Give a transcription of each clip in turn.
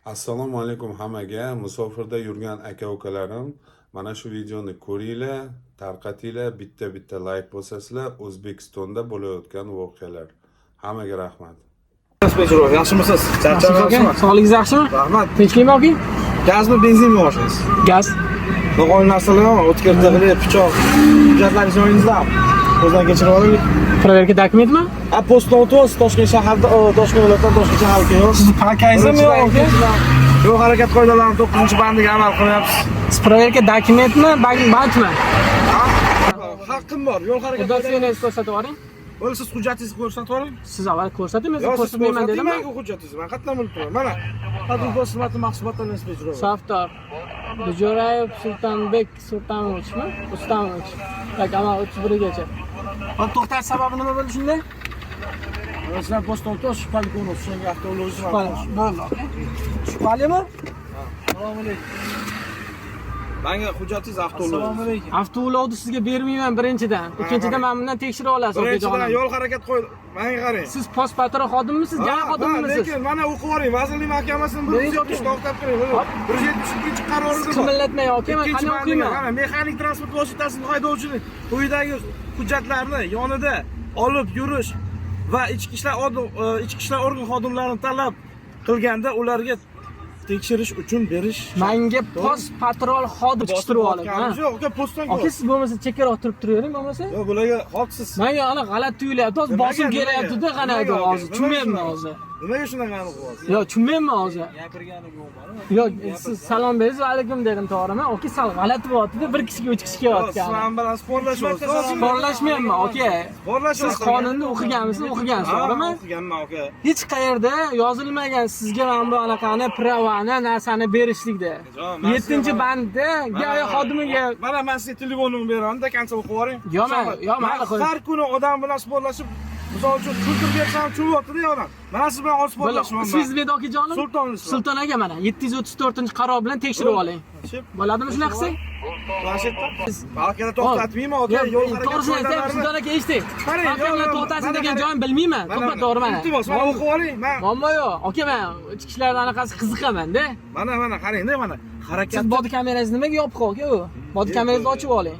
Assalomu alaykum hammaga, musofirda yurgan aka-ukalarim. Mana shu videoni ko'ringlar, tarqatinglar, bitta layk bosasizlar O'zbekistonda bo'layotgan voqealar. Hammaga rahmat. Yaxshimisiz? Charchamayapsizmi? Sog'ligingiz yaxshimi? Rahmat. Tinchlikmi aka? Gazmi, benzinmi boshlaysiz? Gaz. Noqonuniy narsalar, o'tkir tig'li, pichoq, hujjatlaringiz joyingizda. Ko'zdan kechirib oling. Proverka dokumentmi? Postdan o'tib, Toshkent shaharda, Toshkent viloyatidan Toshkent shaharga yo'q. Siz parkangizmi yo'q aka? Yo'l harakat qoidalarining 9-bandiga amal qilyapsiz. Siz proverka dokumentmi, bankmi? Haqqim bor, yo'l harakat Hujjatingizni ko'rsatib oling. Bo'lsa siz hujjatingizni ko'rsatib oling. Siz avval ko'rsating, men Yo'q, siz ko'rsatmayman dedimmi? ko'rsating hujjatingizni. Men qatnam bilib turaman. Mana, hozir xizmatni mahsulotdan inspektor. Safdor Bujorayev Sultonbek Sultonovичmi? Ustomovich. Tak, amal 31gacha. Hop, to'xtash sababi nima bo'ldi shunda? Sizlar postdan o'tib, shubhali ko'rinasiz. Shunga avtobus Bo'ldi. Shubhalimi? Assalomu alaykum. Menga hujjatingiz avtobus. Assalomu alaykum. Avtoulovni sizga bermayman birinchidan. Ikkinchidan men bundan tekshirib olasiz, Birinchidan yo'l harakat qo'ydi. Menga qarang. Siz post patrul xodimimisiz? Yana xodimimisiz? Lekin mana o'qib oling, vazirlik mahkamasini 170 to'xtab turing. 172-qarorida bor. Qimirlatmang aka, men qanday o'qiyman? Mana mexanik transport vositasini haydovchining quyidagi hujjatlarni yonida olib yurish va ichki ishlar organ xodimlarini talab qilganda ularga tekshirish uchun berish. Menga post patrul xodim chiqtirib oling, ha? Yo'q, aka, postdan Aka, siz bo'lmasa chekkaroq turib turavering, bo'lmasa? Yo'q, bularga haqsiz. Menga ana g'alati tuyulyapti, hozir bosim kelyapti-da, qanaqadir hozir. Tushunmayapman hozir. Nimaga shunaqani qilyapsiz? Yo'q, tushunmayapman hozir. Gapirganiga o'xshaydi. Yo'q, siz salom berasiz, alaykum dedim, to'g'rimi? Aka, sal g'alati bo'lyapti-da, bir kishiga 3 kishi kelyapti. Sizlar bilan sportlashmoqda. Sporlashmayapman, aka. Siz qonunni o'qiganmisiz, to'g'rimi? O'qiganman, aka. Hech qayerda yozilmagan sizga mana bu anaqani pravani narsani berishlikda. 7-bandda gaya xodimiga Mana men sizga telefonimni beraman-da, qancha o'qib oling. Yo'q, mayli qo'ying. Har kuni odam bilan sportlashib, misol uchun kultur bersam chuvyapti-da odam. Mana siz bilan olib sporlashmoqman. Siz Vedokijonim? Sultonov. Sulton aka, mana 734-qaror bilan tekshirib oling. Bo'ladimi shunaqa qilsak? Planshetda. Balkada to'xtatmayman, aka. Yo'l harakat to'g'risini aytayapsiz, Sulton aka, eshiting. Qarang, Balkonlar to'xtasin degan joyim bilmayman. To'xtat, to'g'ri mana. Iltimos, mana o'qib oling. Muammo yo'q. Aka, men ichki ishlar anaqasi qiziqaman-da. Mana qarang-da, mana. Harakat. Siz bodi kamerangizni nimaga yopiq aka u? Bodi kamerangizni ochib oling.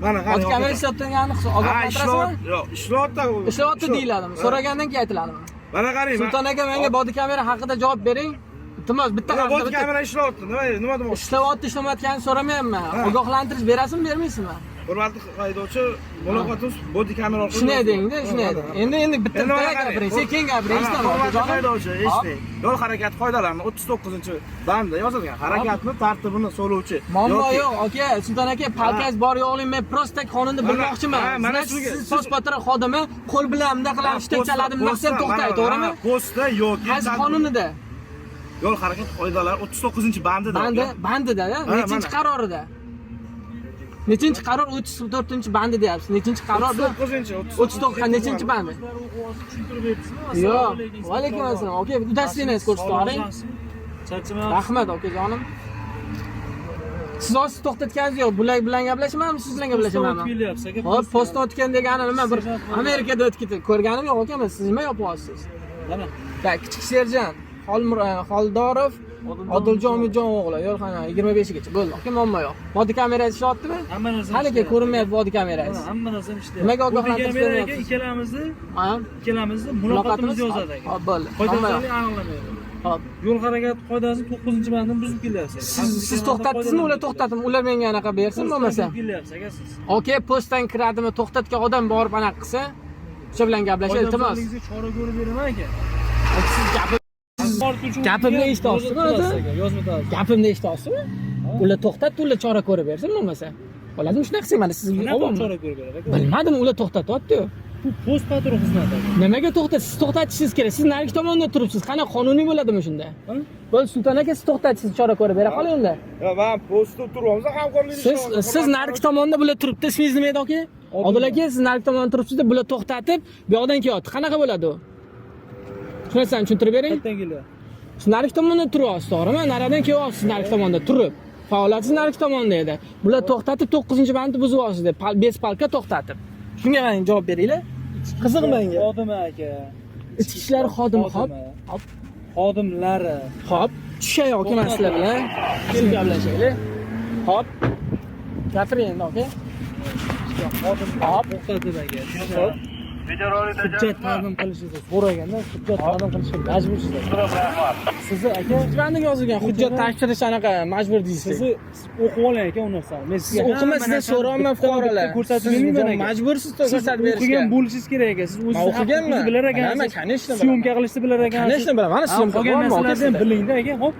Mana qarang. Bodi kamerasi ishlab turganini ogohlantirasizmi? Yo'q, ishlayapti. Ishlayapti deyiladimi? So'ragandan keyin aytiladimi? Mana qarang. Sulton aka, menga bodi kamera haqida javob bering. Iltimos, bitta Bodi kamera ishlayapti. Nima demoqchi? ishlayapti, ishlamayotganini so'ramayapman. Ogohlantirish berasizmi, bermaysizmi? Hurmatli haydovchi, muloqotimiz bodi kamera orqali. Shuni ayting-da, shuni ayting. Endi bitta gapiring, sekin gapiring, Hurmatli haydovchi, eshiting. Yo'l harakati qoidalarining 39-bandda yozilgan. Harakatni tartibini so'rovchi. Muammo yo'q, aka. Sulton aka, palkangiz bor yo'qligini men prosta qonunni bilmoqchiman. Mana siz post patrul xodimi qo'l bilan bunday qilib ishtaksaladim, maqsad to'xtay, to'g'rimi? Postda yo'q. Qaysi qonunida? Yo'l harakati qoidalari 39-bandida. Bandida, nechinchi qarorida? Nechinchi qaror? 34-bandi deyapsiz. Nechinchi qarorda? 39, nechinchi bandi? Yo'q. Va alaykum assalom. Aka, udastingizni ko'rsatib oling. Rahmat, okajonim. Siz hozir to'xtatganingiz yo'q. Bular bilan gaplashamanmi, siz bilan gaplashamanmi? Hop, postdan o'tgan degani nima? Bir Amerikada o'tib ko'rganim yo'q, aka. Siz nima yapyapsiz? Mana. Kichik serjant Xoldorov Odiljon Umidjon o'g'li, yo'lxona 25gacha. Bo'ldi, aka, muammo yo'q. Bodi kamerasi ishlayaptimi? Hamma narsa. Qanaqa ko'rinmayapti bodi kamerasi? Hamma narsa ishlayapti. Nimaga ogohlantirish beryapsiz? Ikkalamizni muloqotimiz yozadi aka. Hop, bo'ldi. Qoidalarni aniqlamaydi. Hop. Yo'l harakati qoidasining 9-bandini buzib kelyapsiz. Siz to'xtatdingizmi, ular to'xtatdim. Ular menga anaqa bersin, bo'lmasa. Kelyapsiz aka siz. Aka, postdan kiradimi, to'xtatgan odam borib anaqa qilsa, o'sha bilan gaplashing, iltimos. Chora ko'rib beraman aka. Siz gapimni eshityapsizmi o'zi? Gapimni eshityapsizmi? Ular to'xtatdi, ular chora ko'rib bersin, bo'lmasa. Bo'ladimi shunaqa qilsang, mana siz Chora ko'rib berar aka. bilmadim, ular to'xtatyapti. Bu post patrul xizmati. Nimaga to'xtasiz? Siz to'xtatishingiz kerak. Siz narigi tomonda turibsiz. Qana qonuniy bo'ladimi shunda? Bo'ldi, Sulton aka, siz to'xtatasiz, chora ko'rib bera qoling unda. Men postda turibmiz, hamkorlik Siz narigi tomonda bular turibdi. Ismingiz nima edi aka? Odil aka, siz narigi tomonda turibsiz-da, bular to'xtatib, bu yoqdan kelyapti. Qanaqa bo'ladi u? Tushunasizmi? Tushuntirib bering. Qayerdan kelyapti? Siz narigi tomonda turyapsiz, to'g'rimi? Naridan kelyapsiz narigi tomonda turib. Faoliyatingiz narigi tomonda edi. Bular to'xtatib 9-bandni buzyapsiz deb, bespalka to'xtatib. Shunga men javob beringlar. Qiziq menga. Xodim aka. Ichki ishlar xodimi, hop. Xodimlari. Hop. tushay yoki men sizlar bilan kim gaplashaylik. Hop. Gapiring endi, aka. Hop. To'xtatib aka. Hujjat taqdim qilishingizni so'raganda hujjat taqdim qilishga majbursizlar. Sizni aka Banding yozilgan hujjat tashkilish anaqa majbur deysiz. sizni o'qib oling aka u narsani. Men Siz sizga o'qima, sizdan so'rayman fuqarolar. ko'rsatib Siz bermayman aka. majbursiz ko'rsatib berishga. O'qigan bo'lishingiz kerak aka. Siz Men o'zingiz o'qiganman. bilar Mana ekansiz. kanishni bilaman. Syomka qilishni bilar ekansiz. Kanishni bilaman. Mana syomka qolgan bormi, aka, narsalarni ham sizda? bilingda aka. Hop.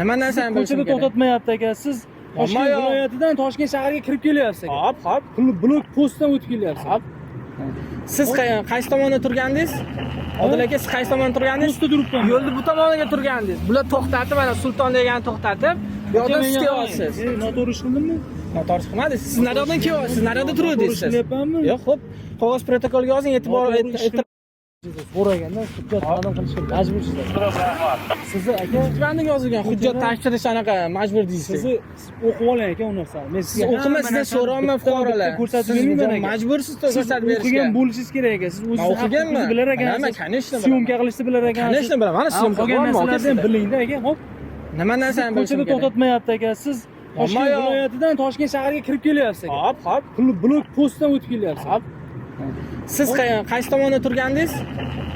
Nima Sizni narsani ko'chada bilishim kerak? to'xtatmayapti aka. Siz Toshkent yo'q. viloyatidan Toshkent shahriga kirib kelyapsiz aka. Hop, hop. Blok postdan o'tib kelyapsiz. Hop. Siz qaysi tomonda turgandingiz? Odil aka, siz qaysi tomonda turgandingiz? Postda turibman. Yo'lni bu tomoniga turgandingiz. Bular to'xtatib, mana Sulton degani to'xtatib, bu yoqdan siz kelyapsiz. Noto'g'ri ish qildimmi? Noto'g'ri qilmadingiz. Siz nariyoqdan kelyapsiz, siz naryoqda turuvdingiz siz. Qilyapmanmi? Yo'q, xo'p. Qog'oz protokolga yozing, e'tibor so'raganda hujjat taqdim qilishga majbursizlar. Sizni aka banding yozilgan hujjat tashkilish anaqa majbur deysiz. sizni o'qib oling aka u narsani. Men Siz sizga o'qima, sizdan so'rayman fuqarolar. ko'rsatib Siz bermayman aka. majbursiz ko'rsatib berishga. O'qigan bo'lishingiz kerak aka. Siz Men o'zingiz o'qiganman. bilar Mana ekansiz. kanishni bilaman. Syomka qilishni bilar ekansiz. Kanishni bilaman. Mana syomka qolgan bormi, aka, narsalarni ham sizda? bilingda aka. Hop. Nima narsani bilishim Ko'chada kerak? to'xtatmayapti aka. Siz Toshkent yo'q. viloyatidan Toshkent shahriga kirib kelyapsiz aka. Hop, hop. Blok postdan o'tib kelyapsiz. Hop. Siz qaysi tomonda turgandingiz?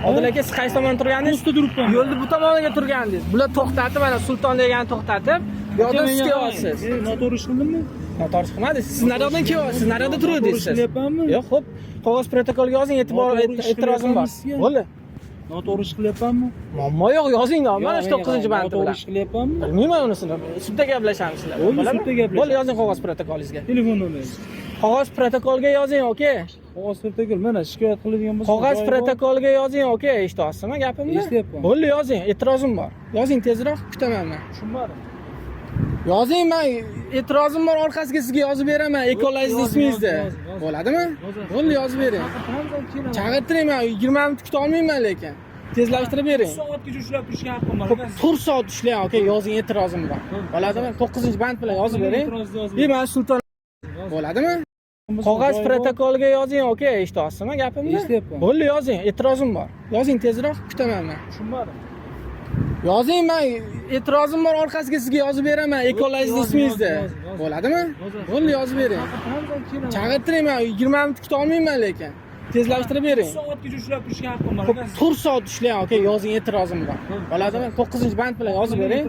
Odil aka, siz qaysi tomonda turgandingiz? Postda turibman. Yo'lni bu tomoniga turgandingiz. Bular to'xtatib, mana Sulton degani to'xtatib, bu yoqdan siz kelyapsiz. Noto'g'ri ish qildimmi? Noto'g'ri qilmadingiz. Siz nariyoqdan kelyapsiz, siz naryoqda turuvdingiz siz. Qilyapmanmi? Yo'q, xo'p. Qog'oz protokolga yozing, e'tirozim bor. Bo'ldi. Noto'g'ri ish qilyapmanmi? Muammo yo'q, yozing. Mana 9-band Noto'g'ri bilan. ish qilyapmanmi? Bilmayman unisini. Sudda gaplashamiz sizlar. Bo'ldi, sudda gaplashamiz. Bo'ldi, yozing qog'oz protokolingizga. Telefon nomeringiz. Qog'oz protokolga yozing, aka. Qog'oz protokol mana shikoyat qiladigan bo'lsa. Qog'oz protokolga yozing, aka. Eshityapsizmi gapimni? Eshityapman. Bo'ldi, yozing. E'tirozim bor. Yozing tezroq, kutaman men. Tushunmadim. Yozing, men e'tirozim bor, orqasiga sizga yozib beraman. Ekolazingiz ismingizni. Bo'ladimi? Bo'ldi, yozib bering. Chaqirtiring, men 20 minut kuta olmayman lekin. Tezlashtirib bering. Soatgacha ushlab turishga haqqim bor. Xo'p, 4 soat ishlang, aka. Yozing, e'tirozim bor. Bo'ladimi? 9-band bilan yozib bering. Men Sulton. Bo'ladimi? Qog'oz protokolga yozing, aka. Eshityapsizmi gapimni? Eshityapman. Bo'ldi, yozing. E'tirozim bor. Yozing tezroq, kutaman men. Tushunmadim. Yozing, men e'tirozim bor, orqasiga sizga yozib beraman. Ekolazingiz ismingizni. Bo'ladimi? Bo'ldi, yozib bering. Chaqirtiring, men 20 minut kuta olmayman lekin. Tezlashtirib bering. Soatgacha ushlab turishga haqqim bor. Xo'p, 4 soat ishlang, aka. Yozing, e'tirozim bor. Bo'ladimi? 9-band bilan yozib bering.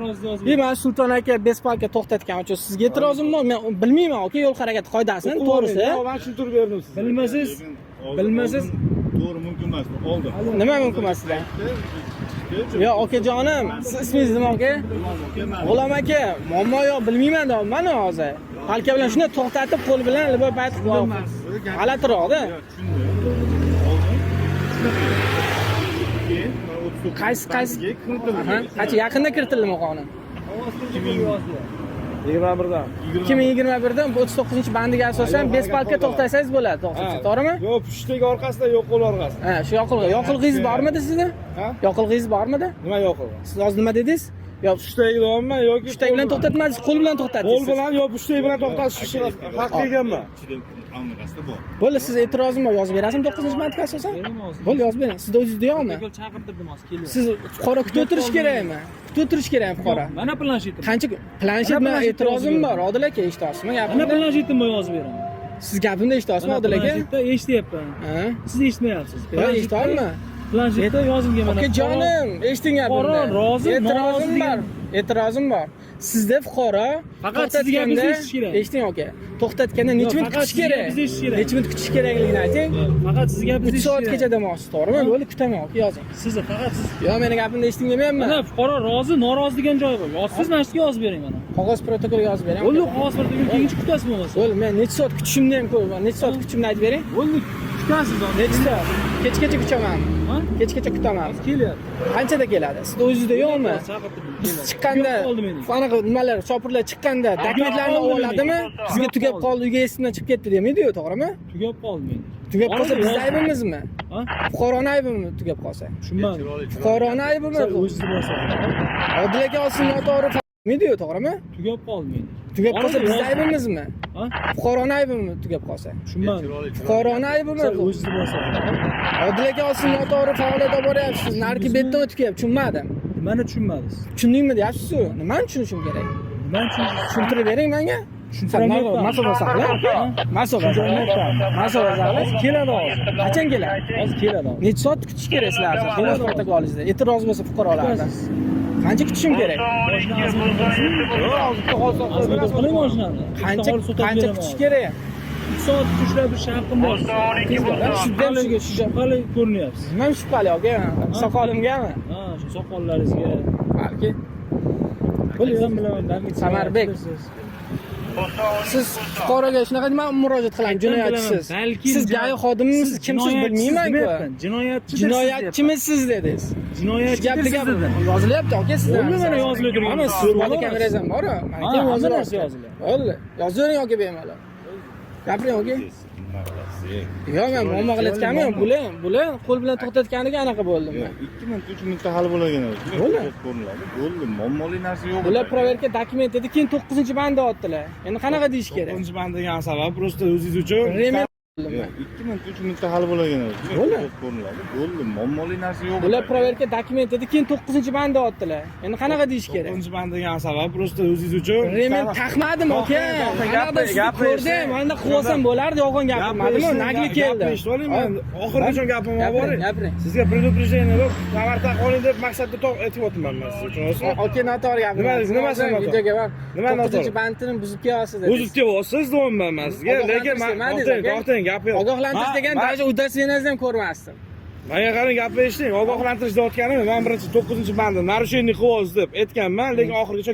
Men Sulton aka Bespalka to'xtatgan uchun sizga e'tirozim bor. Men bilmayman, aka, yo'l harakati qoidasini, to'g'risi. Men tushuntirib berdim sizga. Bilmasiz. Bilmasiz. To'g'ri mumkin emas. Oldi. Nima mumkin emas sizlar? Yo, okajonim, siz ismingiz nima, aka? G'ulom aka, muammo yo'q, bilmayman deyapman hozir. Palka bilan shuni to'xtatib, qo'l bilan liboy bayt g'alatiroqda. Qaysi? Aha, qancha yaqinda kiritildimi qonun? 21dan. 2021dan 39-bandiga asosan Bespalka to'xtasangiz bo'ladi, to'g'rimi? Yo'q, pushtagi orqasida, yo'q qo'l orqasida. Ha, shu yoqilg'ingiz bormidi sizda? Ha? Yoqilg'ingiz bormidi? Nima yo'q qo'l? Siz hozir nima dedingiz? Yo, Pushtagi deyapman yoki pushtagi bilan to'xtatmadingiz, qo'l bilan to'xtatdingiz. qo'l bilan yo pushtagi bilan to'xtatish haqli ekanman. Kamerasida bor. Bo'ldi, siz e'tirozim bor, yozib berasizmi 9-bandga asosan? Bo'ldi, yozib bering. Sizda o'zingiz yo'qmi? Chaqirtirdim hozir kelyapti. Siz fuqaro kutib o'tirish kerakmi? Kutib o'tirish kerakmi fuqaro? Mana planshetim. Qancha planshet bilan e'tirozim bor, Odil aka, eshityapsizmi Mana gapimni? planshetim bor yozib beraman. Siz gapimni eshityapsizmi Odil aka? Planshetda eshityapman. Ha? Siz eshitmayapsiz. Yo, eshityapman. Planshetda yozilgan mana. Aka jonim, eshiting gapimni. Fuqaro rozi, E'tirozim norozi bor. E'tirozim bor. Sizda fuqaro Faqat sizga to'xtatganda, gapingizni eshitish kerak. eshiting aka. To'xtatganda necha minut faqat kutish sizga kerak? gapingizni eshitish kerak. Necha minut kutish kerakligini ayting. Faqat sizga 3 soatgacha demoqchisiz, to'g'rimi? Bo'ldi, kutaman aka, yozing. Sizni faqat siz. Yo, meni gapimni eshiting demayapman. Mana fuqaro rozi, norozi degan joyi bor. Yozsiz mana shuga yozib bering mana. Qog'oz protokolga yozib bering. Bo'ldi, qog'oz protokol keyinchi kutasiz bo'lmasa. Bo'ldi, men necha soat kutishimni ham ko'raman. Necha soat kutishimni aytib bering. Bo'ldi, kutasiz hozir. Necha soat? Kechgacha kutaman. Ha? Kechgacha kutaman. Kelyapti. Qanchada keladi? Sizda o'zingizda yo'qmi? Chaqirtirdim. Biz chiqqanda, anaqa nimalar, shopirlar chiqqanda dokumentlarni olib oladimi? Sizga tugab qoldi, uyga esimdan chiqib ketdi demaydi-yu, to'g'rimi? Tugab qoldi men. Tugab qolsa Oladi, biz yozdi. aybimizmi? Ha? Fuqaroni aybimi tugab qolsa? Tushunmadim. Fuqaroni aybimi? O'zingiz bo'lsa. Odil aka olsin noto'g'ri demaydi-yu, to'g'rimi? Tugab qoldi men. Tugab qolsa Oladi, biz yozdi. aybimizmi? Ha? Fuqaroni aybimi tugab qolsa? Tushunmadim. Fuqaroni aybimi? O'zingiz bo'lsa. Odil aka olsin noto'g'ri faoliyat olib boryapsiz. Narki betdan o'tib kelyapti, tushunmadim. Nimani tushunmadingiz? Tushundingmi deyapsiz-ku? Nimani tushunishim kerak? Nimani tushundingiz? Tushuntirib bering menga. Tushuntirolmayapman. Masofa saqla. Masofa saqla. Masofa saqla. Keladi hozir. Qachon keladi? Hozir keladi hozir. Necha soat kutish kerak sizlarni? Keladi protokolingizda. E'tiroz bo'lsa fuqarolardan. Qancha kutishim kerak? Azmi qiling mashinani. Qancha kutish kerak? 3 soat kutishlar bir haqqim bor. Shundan shuga Qanday ko'rinyapsiz? nima shubhali aka? Soqolimgami? Ha, shu soqollaringizga. Balki. Bilsam bilaman. Samarbek. Siz fuqaroga shunaqa nima murojaat qiling, jinoyatchisiz. Siz GAI xodimimisiz, kimsiz bilmayman-ku. Jinoyatchi. Jinoyatchimisiz dedingiz. Jinoyatchi Gapni siz dedim. yozilyapti aka sizlar. Bo'ldi, mana yozilib turgan. Mana siz body kamerangiz ham bor-ku. Ha, hamma narsa yozilyapti. Bo'ldi. Yozavering aka bemalol. Gapiring aka. Yo'q, men muammo qilayotganim yo'q. Bular qo'l bilan to'xtatganiga anaqa bo'ldim men. 2 minut 3 minutda hal bo'lagan edi. Bo'ldi. Bo'ldi, muammoli narsa yo'q. Bular proverka dokument dedi, keyin 9-banda otdilar. Endi qanaqa deyish kerak? 9-band degan sabab просто o'zingiz uchun Remen 2 minut 3 minutda hal bo'lagan edi. Bo'ldi. Bo'ldi, muammoli narsa yo'q. bular proverka dokument dedi, keyin 9-banda otdilar. Endi qanaqa deyish kerak? 9-band degan sabab просто o'zingiz uchun Remen taqmadim aka. Ko'rdim, manda quvosam bo'lardi, yolg'on gapirmadim, nagli keldi. Oxirigacha gapimni olib boring. Gapiring. Sizga предупреждение berib, xabar oling deb maqsadda aytyapman men siz uchun. Aka noto'g'ri gapiring. Nima sen noto'g'ri? Videoga bor. Nima noto'g'ri? 9-bandini buzib kelyapsiz dedi. O'zib kelyapsiz deyapman men sizga, lekin men orting gapim. Ogohlantirish degan даже удостоверениеңizni ham ko'rmasdim. Menga qarang gapni eshiting. Ogohlantirish deyotganim men birinchi 9-bandni narushenniy qilyapsiz deb aytganman, lekin oxirigacha